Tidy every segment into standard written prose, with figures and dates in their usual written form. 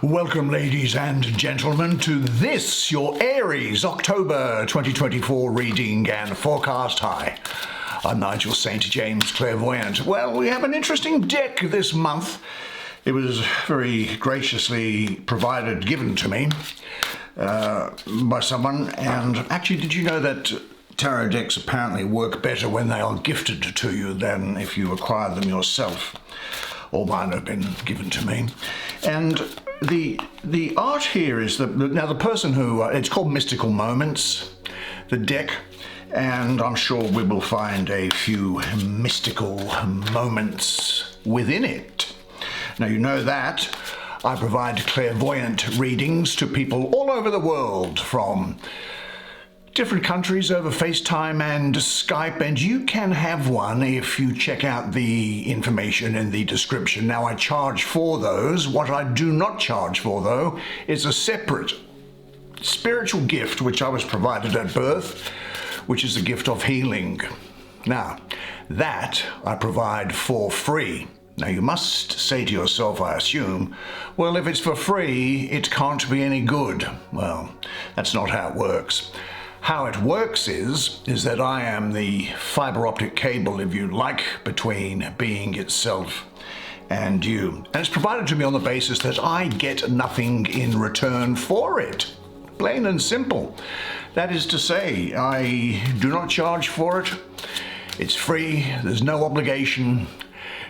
Welcome, ladies and gentlemen, to this, your Aries October 2024 reading and forecast. Hi, I'm Nigel St. James, clairvoyant. Well, we have an interesting deck this month. It was very graciously given to me by someone. And actually, did you know that tarot decks apparently work better when they are gifted to you than if you acquire them yourself? Or mine have been given to me. And the art here is now the person who it's called Mystical Moments, the deck, and I'm sure we will find a few mystical moments within it. Now, you know that I provide clairvoyant readings to people all over the world from different countries over FaceTime and Skype, and you can have one if you check out the information in the description. Now, I charge for those. What I do not charge for, though, is a separate spiritual gift which I was provided at birth, which is the gift of healing. Now, that I provide for free. Now, you must say to yourself, I assume, well, if it's for free, it can't be any good. Well, that's not how it works. How it works is that I am the fiber optic cable, if you like, between being itself and you. And it's provided to me on the basis that I get nothing in return for it. Plain and simple. That is to say, I do not charge for it. It's free. There's no obligation.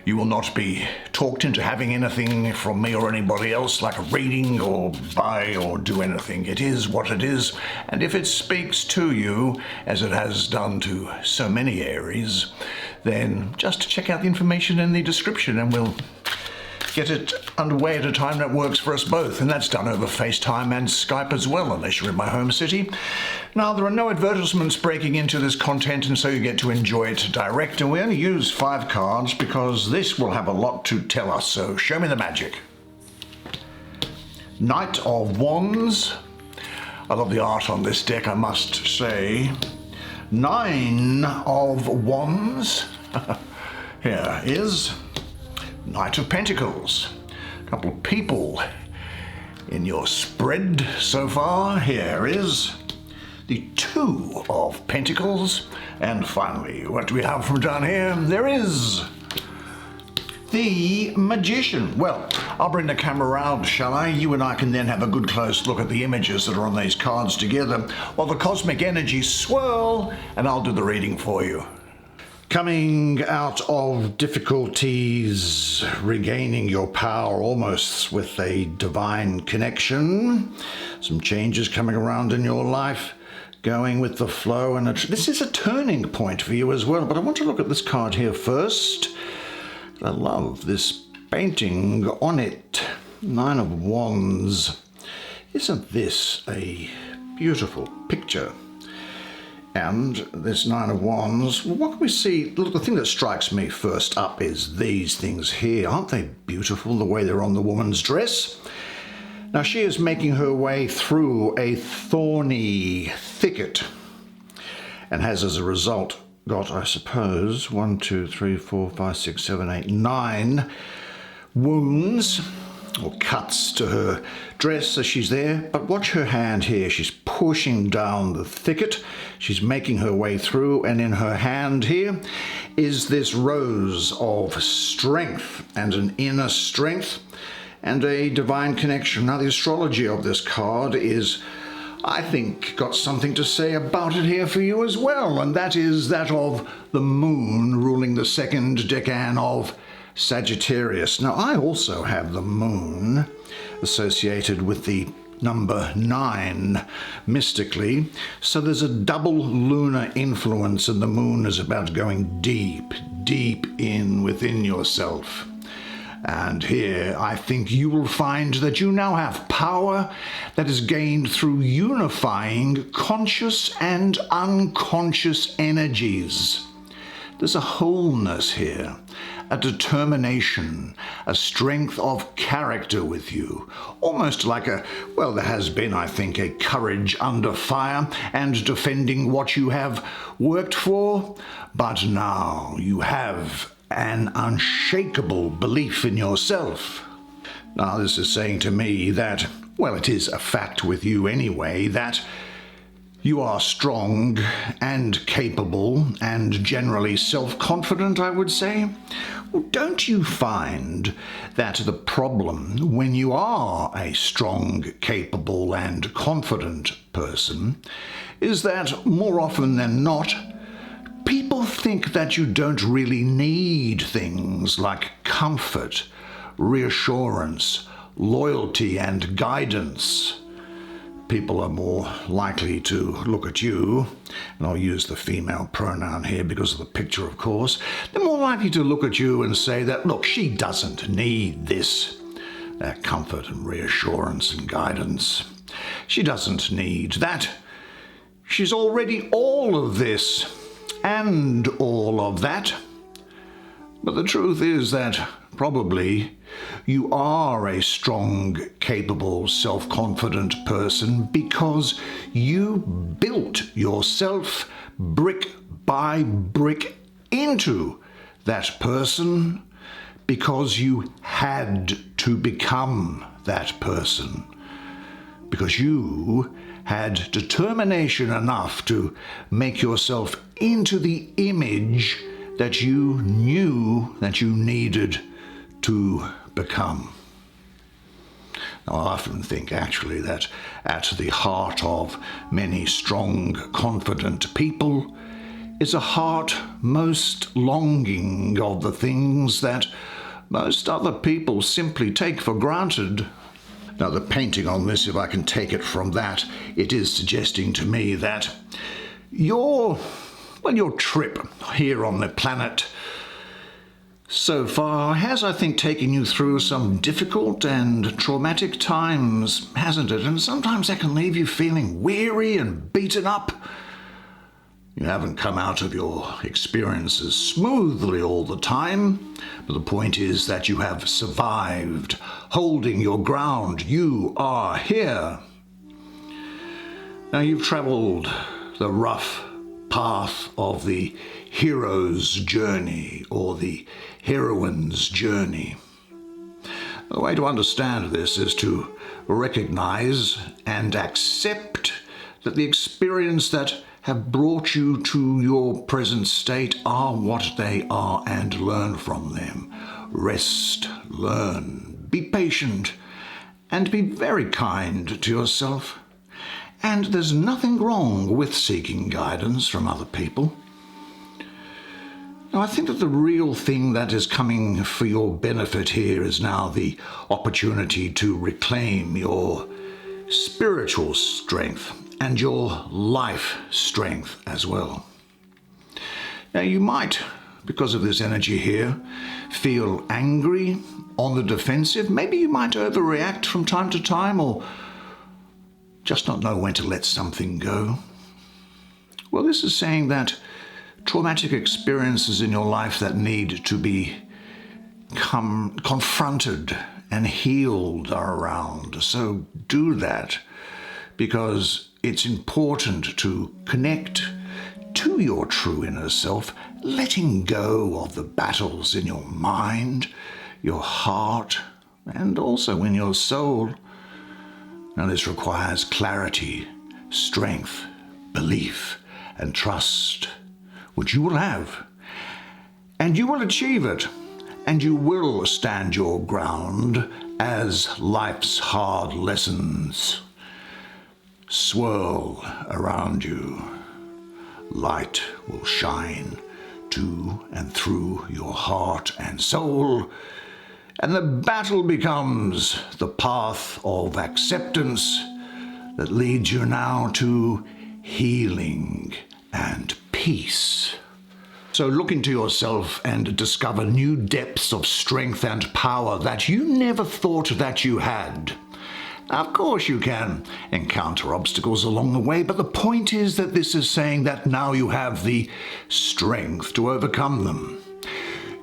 You will not be talked into having anything from me or anybody else, like a reading or buy or do anything. It is what it is. And if it speaks to you, as it has done to so many Aries, then just check out the information in the description and we'll get it underway at a time that works for us both. And that's done over FaceTime and Skype as well, unless you're in my home city. Now, there are no advertisements breaking into this content, and so you get to enjoy it direct. And we only use 5 cards because this will have a lot to tell us. So show me the magic. Knight of Wands. I love the art on this deck, I must say. 9 of Wands. Here is Knight of Pentacles. A couple of people in your spread so far. Here is the 2 of Pentacles. And finally, what do we have from down here? There is the Magician. Well, I'll bring the camera around, shall I? You and I can then have a good close look at the images that are on these cards together while the cosmic energies swirl, and I'll do the reading for you. Coming out of difficulties, regaining your power almost with a divine connection. Some changes coming around in your life, going with the flow. And this is a turning point for you as well. But I want to look at this card here first. I love this painting on it. 9 of Wands. Isn't this a beautiful picture? And this 9 of Wands, well, what can we see? Look, the thing that strikes me first up is these things here. Aren't they beautiful, the way they're on the woman's dress? Now, she is making her way through a thorny thicket and has, as a result, got, I suppose, 1, 2, 3, 4, 5, 6, 7, 8, 9 wounds or cuts to her dress as she's there. But watch her hand here. She's pushing down the thicket. She's making her way through, and in her hand here is this rose of strength and an inner strength and a divine connection. Now, the astrology of this card is, I think, got something to say about it here for you as well, and that is that of the moon ruling the second decan of Sagittarius. Now, I also have the moon associated with the number 9 mystically, so there's a double lunar influence, and the moon is about going deep, deep in within yourself. And here I think you will find that you now have power that is gained through unifying conscious and unconscious energies. There's a wholeness here, a determination, a strength of character with you. Almost like there has been, I think, a courage under fire and defending what you have worked for. But now you have an unshakable belief in yourself. Now, this is saying to me that, well, it is a fact with you anyway, that you are strong and capable and generally self-confident, I would say. Well, don't you find that the problem when you are a strong, capable and confident person is that more often than not, people think that you don't really need things like comfort, reassurance, loyalty and guidance. People are more likely to look at you, and I'll use the female pronoun here because of the picture, of course. They're more likely to look at you and say that, look, she doesn't need this, that comfort and reassurance and guidance. She doesn't need that. She's already all of this and all of that. But the truth is that probably you are a strong, capable, self-confident person because you built yourself brick by brick into that person because you had to become that person. Because you had determination enough to make yourself into the image that you knew that you needed to become. Now, I often think actually that at the heart of many strong, confident people is a heart most longing of the things that most other people simply take for granted. Now, the painting on this, if I can take it from that, it is suggesting to me that your trip here on the planet so far has, I think, taken you through some difficult and traumatic times, hasn't it? And sometimes that can leave you feeling weary and beaten up. You haven't come out of your experiences smoothly all the time, but the point is that you have survived, holding your ground. You are here. Now, you've traveled the rough path of the hero's journey or the heroine's journey. The way to understand this is to recognize and accept that the experience that have brought you to your present state are what they are and learn from them. Rest, learn, be patient, and be very kind to yourself. And there's nothing wrong with seeking guidance from other people. Now, I think that the real thing that is coming for your benefit here is now the opportunity to reclaim your spiritual strength and your life strength as well. Now, you might, because of this energy here, feel angry, on the defensive. Maybe you might overreact from time to time, or just not know when to let something go. Well, this is saying that traumatic experiences in your life that need to be confronted and healed are around. So do that, because it's important to connect to your true inner self, letting go of the battles in your mind, your heart, and also in your soul. Now, this requires clarity, strength, belief, and trust, which you will have. And you will achieve it. And you will stand your ground as life's hard lessons swirl around you. Light will shine to and through your heart and soul, and the battle becomes the path of acceptance that leads you now to healing and peace. So look into yourself and discover new depths of strength and power that you never thought that you had. Of course, you can encounter obstacles along the way, but the point is that this is saying that now you have the strength to overcome them.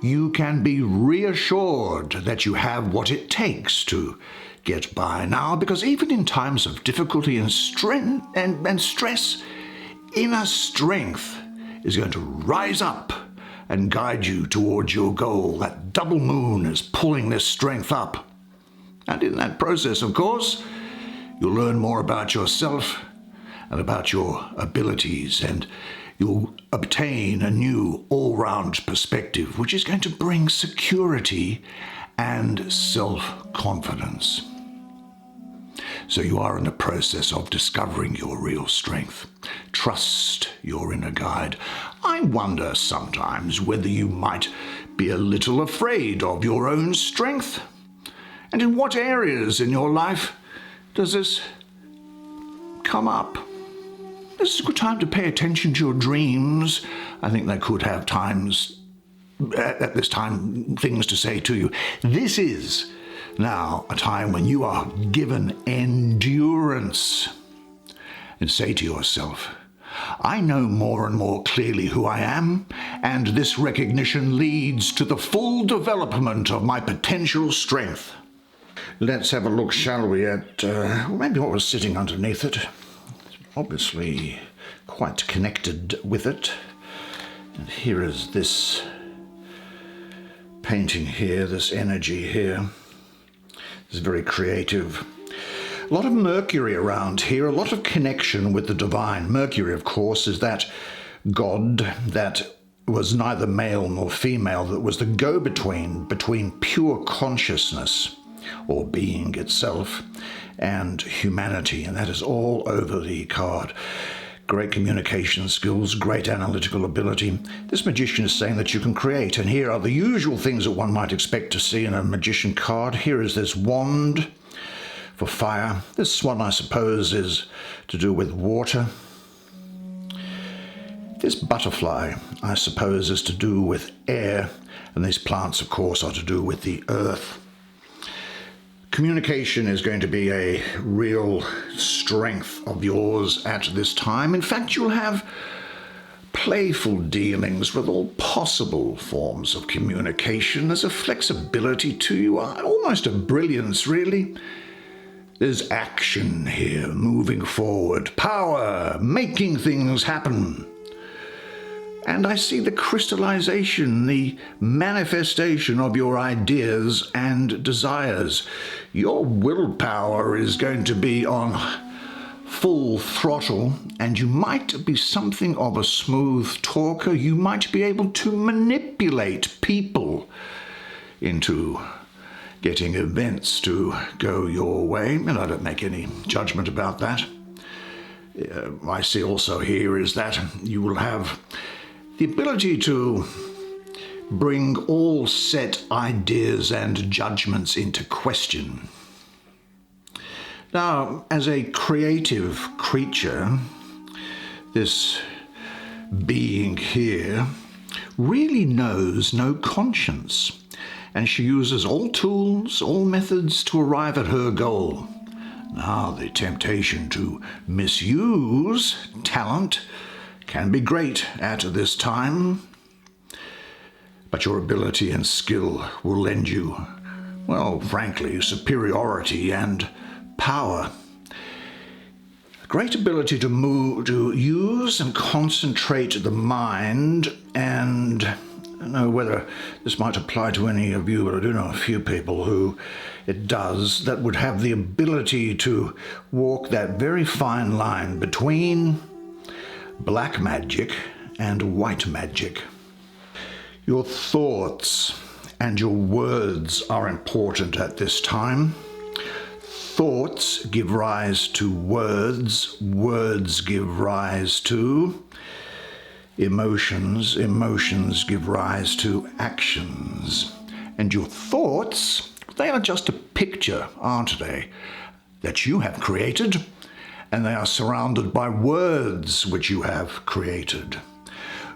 You can be reassured that you have what it takes to get by now, because even in times of difficulty and stress, inner strength is going to rise up and guide you towards your goal. That double moon is pulling this strength up. And in that process, of course, you'll learn more about yourself and about your abilities, and you'll obtain a new all-round perspective, which is going to bring security and self-confidence. So you are in the process of discovering your real strength. Trust your inner guide. I wonder sometimes whether you might be a little afraid of your own strength. And in what areas in your life does this come up? This is a good time to pay attention to your dreams. I think they could have times, at this time, things to say to you. This is now a time when you are given endurance. And say to yourself, I know more and more clearly who I am, and this recognition leads to the full development of my potential strength. Let's have a look, shall we, at maybe what was sitting underneath it. Obviously quite connected with it. And here is this painting here, this energy here. It's very creative. A lot of Mercury around here, a lot of connection with the divine. Mercury, of course, is that god that was neither male nor female, that was the go-between between pure consciousness, or being itself, and humanity, and that is all over the card. Great communication skills, great analytical ability. This magician is saying that you can create, and here are the usual things that one might expect to see in a magician card. Here is this wand for fire. This one, I suppose, is to do with water. This butterfly, I suppose, is to do with air, and these plants, of course, are to do with the earth. Communication is going to be a real strength of yours at this time. In fact, you'll have playful dealings with all possible forms of communication. There's a flexibility to you, almost a brilliance, really. There's action here, moving forward, power, making things happen. And I see the crystallization, the manifestation of your ideas and desires. Your willpower is going to be on full throttle, and you might be something of a smooth talker. You might be able to manipulate people into getting events to go your way, and I don't make any judgment about that. I see also here is that you will have the ability to bring all set ideas and judgments into question. Now, as a creative creature, this being here really knows no conscience, and she uses all tools, all methods to arrive at her goal. Now, the temptation to misuse talent can be great at this time, but your ability and skill will lend you, well, frankly, superiority and power. A great ability to use and concentrate the mind, and I don't know whether this might apply to any of you, but I do know a few people who it does, that would have the ability to walk that very fine line between black magic and white magic. Your thoughts and your words are important at this time. Thoughts give rise to words, words give rise to emotions, emotions give rise to actions. And your thoughts, they are just a picture, aren't they, that you have created, and they are surrounded by words which you have created.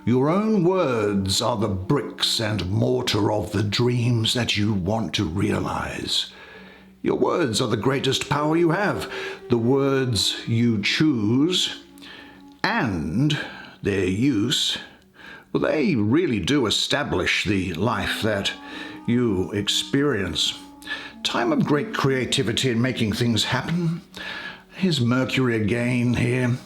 Your own words are the bricks and mortar of the dreams that you want to realize. Your words are the greatest power you have. The words you choose and their use, well, they really do establish the life that you experience. Time of great creativity in making things happen. Here's Mercury again here.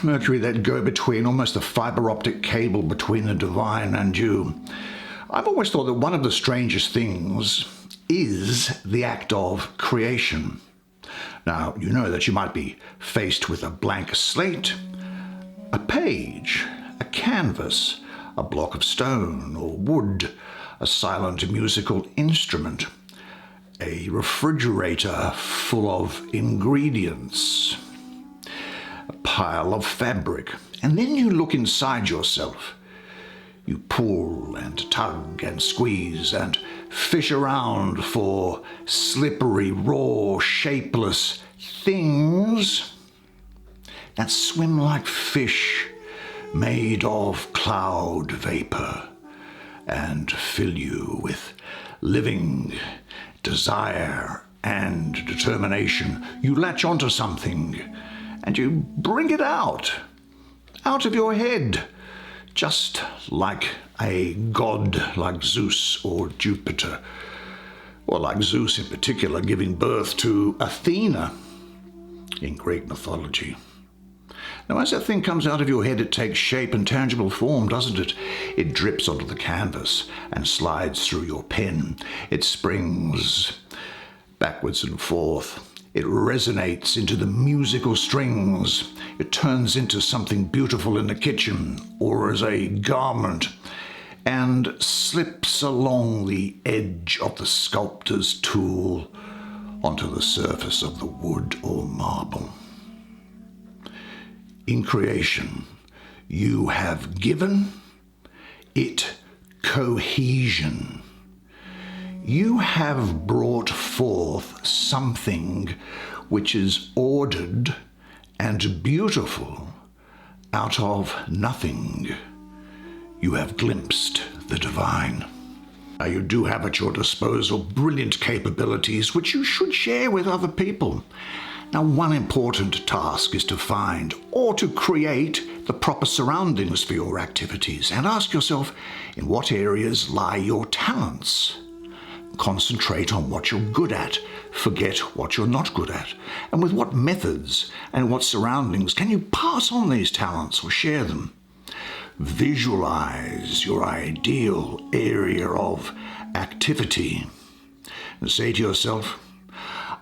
Mercury, that go-between, almost the fiber optic cable between the divine and you. I've always thought that one of the strangest things is the act of creation. Now, you know that you might be faced with a blank slate, a page, a canvas, a block of stone or wood, a silent musical instrument, a refrigerator full of ingredients, a pile of fabric, and then you look inside yourself. You pull and tug and squeeze and fish around for slippery, raw, shapeless things that swim like fish made of cloud vapor and fill you with living desire and determination. You latch onto something and you bring it out of your head, just like a god like Zeus or Jupiter, or like Zeus in particular giving birth to Athena in Greek mythology. Now, as that thing comes out of your head, it takes shape and tangible form, doesn't it? It drips onto the canvas and slides through your pen. It springs backwards and forth. It resonates into the musical strings. It turns into something beautiful in the kitchen or as a garment and slips along the edge of the sculptor's tool onto the surface of the wood or marble. In creation, you have given it cohesion. You have brought forth something which is ordered and beautiful out of nothing. You have glimpsed the divine. Now, you do have at your disposal brilliant capabilities which you should share with other people. Now, one important task is to find or to create the proper surroundings for your activities and ask yourself, in what areas lie your talents? Concentrate on what you're good at. Forget what you're not good at. And with what methods and what surroundings can you pass on these talents or share them? Visualize your ideal area of activity and say to yourself,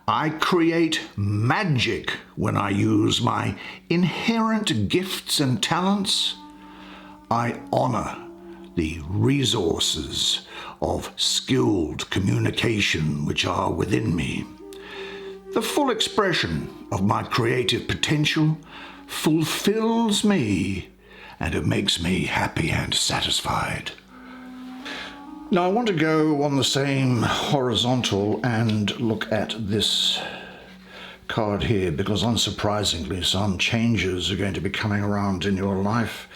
I create magic when I use my inherent gifts and talents. I honor the resources of skilled communication which are within me. The full expression of my creative potential fulfills me, and it makes me happy and satisfied. Now, I want to go on the same horizontal and look at this card here, because unsurprisingly some changes are going to be coming around in your life.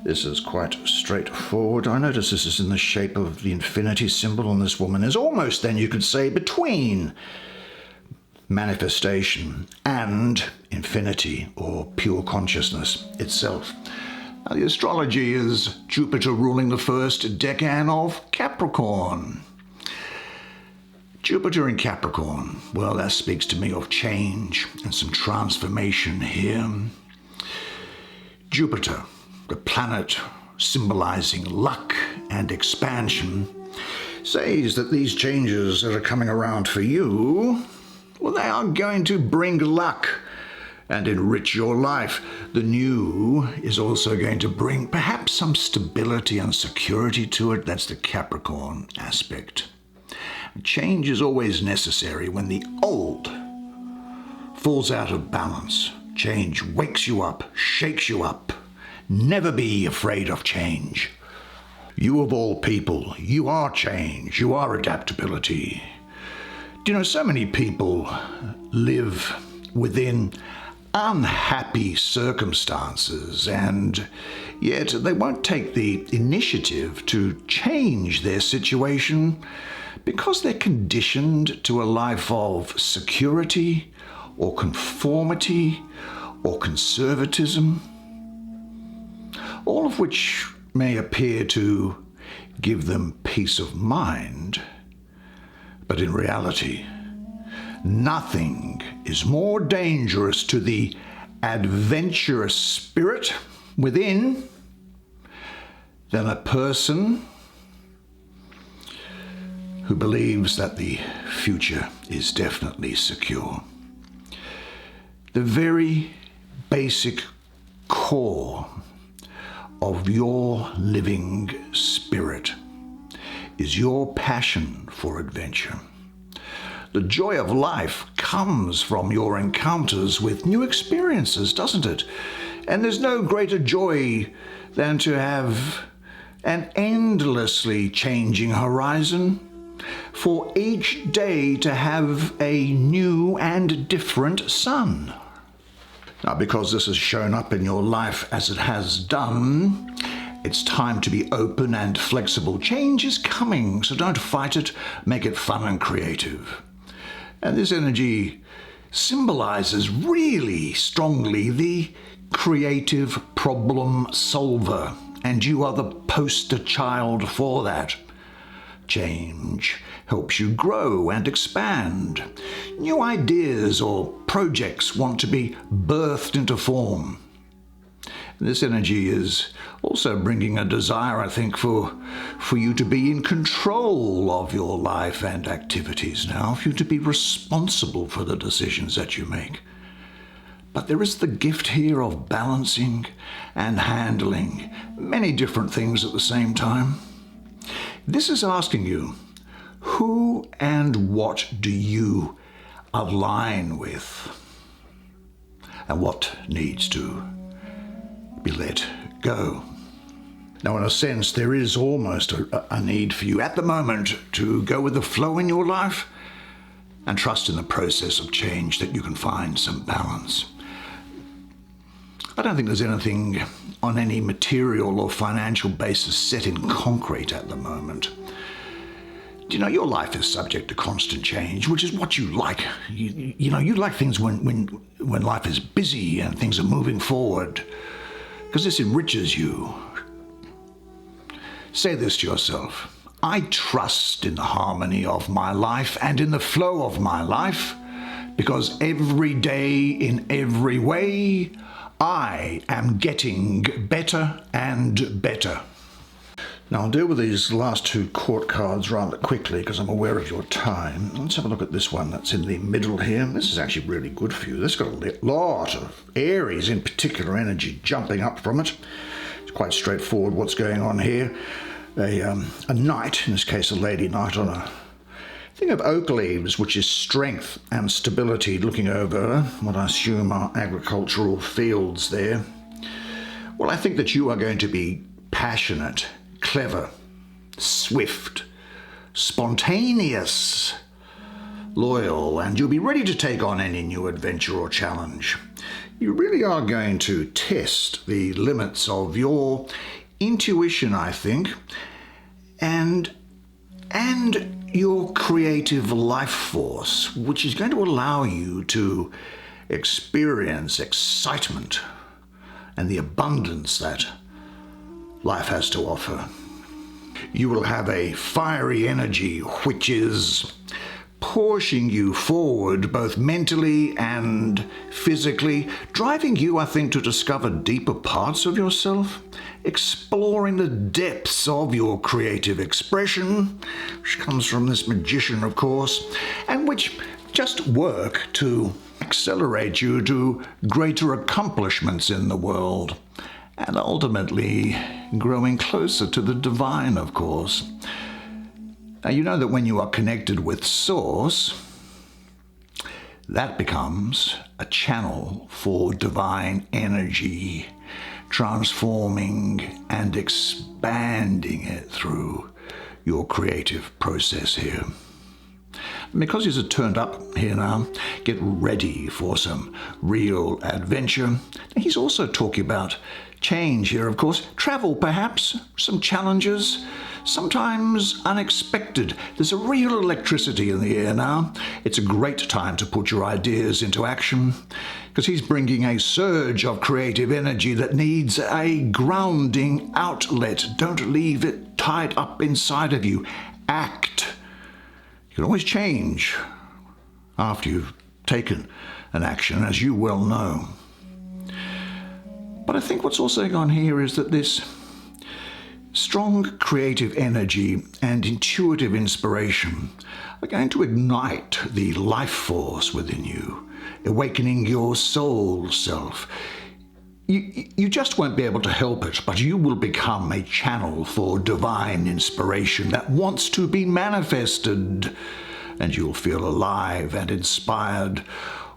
This is quite straightforward. I notice this is in the shape of the infinity symbol, and this woman is almost, then you could say, between manifestation and infinity, or pure consciousness itself. Now, the astrology is Jupiter ruling the first decan of Capricorn. Jupiter in Capricorn, well, that speaks to me of change and some transformation here. Jupiter, the planet symbolizing luck and expansion, says that these changes that are coming around for you, well, they are going to bring luck and enrich your life. The new is also going to bring perhaps some stability and security to it. That's the Capricorn aspect. Change is always necessary when the old falls out of balance. Change wakes you up, shakes you up. Never be afraid of change. You of all people, you are change, you are adaptability. Do you know, so many people live within unhappy circumstances, and yet they won't take the initiative to change their situation because they're conditioned to a life of security or conformity or conservatism, all of which may appear to give them peace of mind, but in reality, nothing is more dangerous to the adventurous spirit within than a person who believes that the future is definitely secure. The very basic core of your living spirit is your passion for adventure. The joy of life comes from your encounters with new experiences, doesn't it? And there's no greater joy than to have an endlessly changing horizon, for each day to have a new and different sun. Now, because this has shown up in your life as it has done, it's time to be open and flexible. Change is coming, so don't fight it, make it fun and creative. And this energy symbolizes really strongly the creative problem solver, and you are the poster child for that. Change helps you grow and expand. New ideas or projects want to be birthed into form. This energy is also bringing a desire, I think, for you to be in control of your life and activities now, for you to be responsible for the decisions that you make. But there is the gift here of balancing and handling many different things at the same time. This is asking you, who and what do you align with? And what needs to be let go? Now, in a sense, there is almost a need for you at the moment to go with the flow in your life and trust in the process of change that you can find some balance. I don't think there's anything on any material or financial basis set in concrete at the moment. You know, your life is subject to constant change, which is what you like. You like things when life is busy and things are moving forward, because this enriches you. Say this to yourself: I trust in the harmony of my life and in the flow of my life, because every day, in every way, I am getting better and better. Now, I'll deal with these last two court cards rather quickly because I'm aware of your time. Let's have a look at this one that's in the middle here. This is actually really good for you. This has got a lot of Aries in particular energy jumping up from it. It's quite straightforward what's going on here. A knight, in this case a lady knight, on a thing of oak leaves, which is strength and stability, looking over what I assume are agricultural fields there. Well, I think that you are going to be passionate, clever, swift, spontaneous, loyal, and you'll be ready to take on any new adventure or challenge. You really are going to test the limits of your intuition, I think, and your creative life force, which is going to allow you to experience excitement and the abundance that life has to offer. You will have a fiery energy which is pushing you forward both mentally and physically, driving you, I think, to discover deeper parts of yourself, exploring the depths of your creative expression, which comes from this magician, of course, and which just work to accelerate you to greater accomplishments in the world, and ultimately growing closer to the divine, of course. Now, you know that when you are connected with Source, that becomes a channel for divine energy, transforming and expanding it through your creative process here. And because he's turned up here now, get ready for some real adventure. He's also talking about change here, of course. Travel, perhaps, some challenges, sometimes unexpected. There's a real electricity in the air now. It's a great time to put your ideas into action, because he's bringing a surge of creative energy that needs a grounding outlet. Don't leave it tied up inside of you. Act. You can always change after you've taken an action, as you well know. But I think what's also going on here is that this Strong creative energy and intuitive inspiration are going to ignite the life force within you, awakening your soul self. You just won't be able to help it, but you will become a channel for divine inspiration that wants to be manifested, and you'll feel alive and inspired,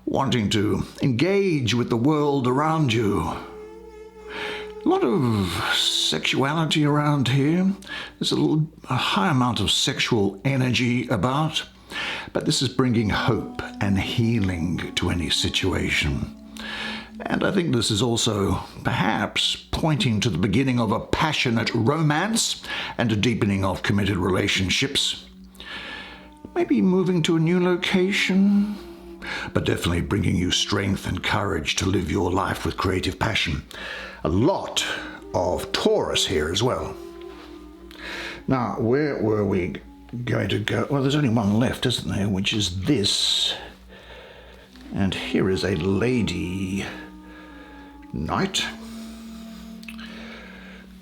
wanting to engage with the world around you. A lot of sexuality around here. There's a high amount of sexual energy about, but this is bringing hope and healing to any situation. And I think this is also perhaps pointing to the beginning of a passionate romance and a deepening of committed relationships. Maybe moving to a new location, but definitely bringing you strength and courage to live your life with creative passion. A lot of Taurus here as well. Now, where were we going to go? Well, there's only one left, isn't there, which is this. And here is a lady knight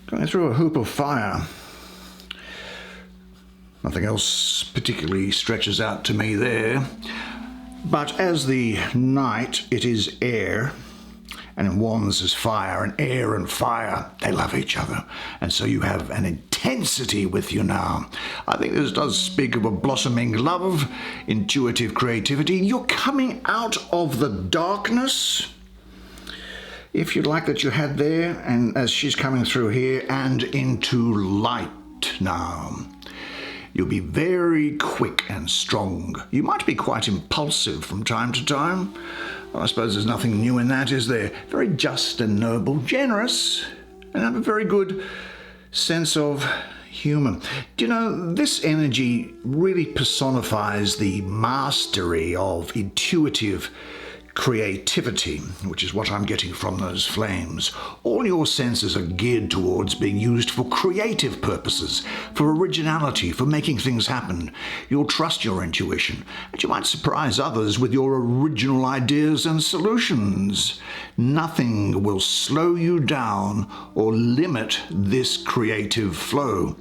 going through a hoop of fire. Nothing else particularly stretches out to me there. But as the knight, it is air, and in wands is fire, and air and fire, they love each other. And so you have an intensity with you now. I think this does speak of a blossoming love, intuitive creativity. You're coming out of the darkness, if you like, that you had there, and as she's coming through here, and into light now. You'll be very quick and strong. You might be quite impulsive from time to time. Well, I suppose there's nothing new in that, is there? Very just and noble, generous, and have a very good sense of humour. Do you know, this energy really personifies the mastery of intuitive creativity, which is what I'm getting from those flames. All your senses are geared towards being used for creative purposes, for originality, for making things happen. You'll trust your intuition, and you might surprise others with your original ideas and solutions. Nothing will slow you down or limit this creative flow.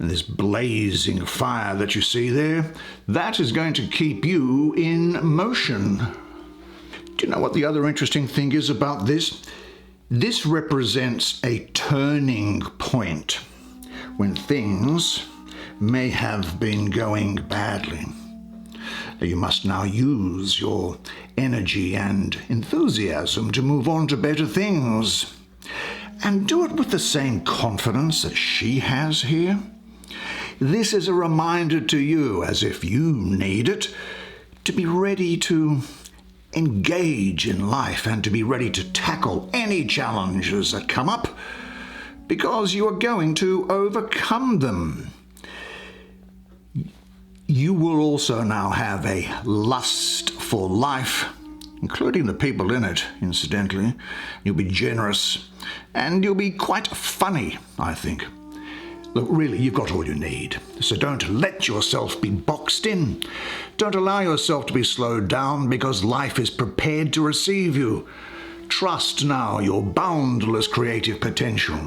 And this blazing fire that you see there, that is going to keep you in motion. Do you know what the other interesting thing is about this? This represents a turning point when things may have been going badly. You must now use your energy and enthusiasm to move on to better things. And do it with the same confidence that she has here. This is a reminder to you, as if you need it, to be ready to engage in life and to be ready to tackle any challenges that come up, because you are going to overcome them. You will also now have a lust for life, including the people in it, incidentally. You'll be generous, and you'll be quite funny, I think. Look, really, you've got all you need. So don't let yourself be boxed in. Don't allow yourself to be slowed down, because life is prepared to receive you. Trust now your boundless creative potential.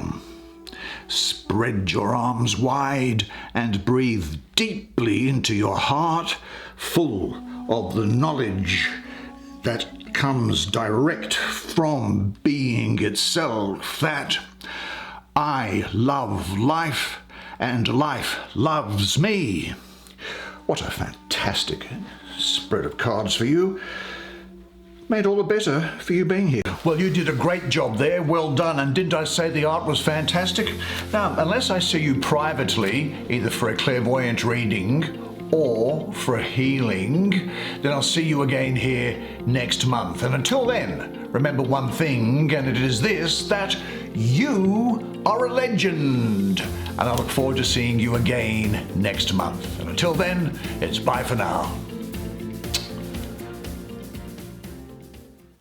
Spread your arms wide and breathe deeply into your heart, full of the knowledge that comes direct from being itself, that I love life and life loves me. What a fantastic spread of cards for you. Made all the better for you being here. Well, you did a great job there. Well done. And didn't I say the art was fantastic? Now, unless I see you privately, either for a clairvoyant reading or for a healing, then I'll see you again here next month. And until then, remember one thing, and it is this, that you are a legend. And I look forward to seeing you again next month. And until then, it's bye for now.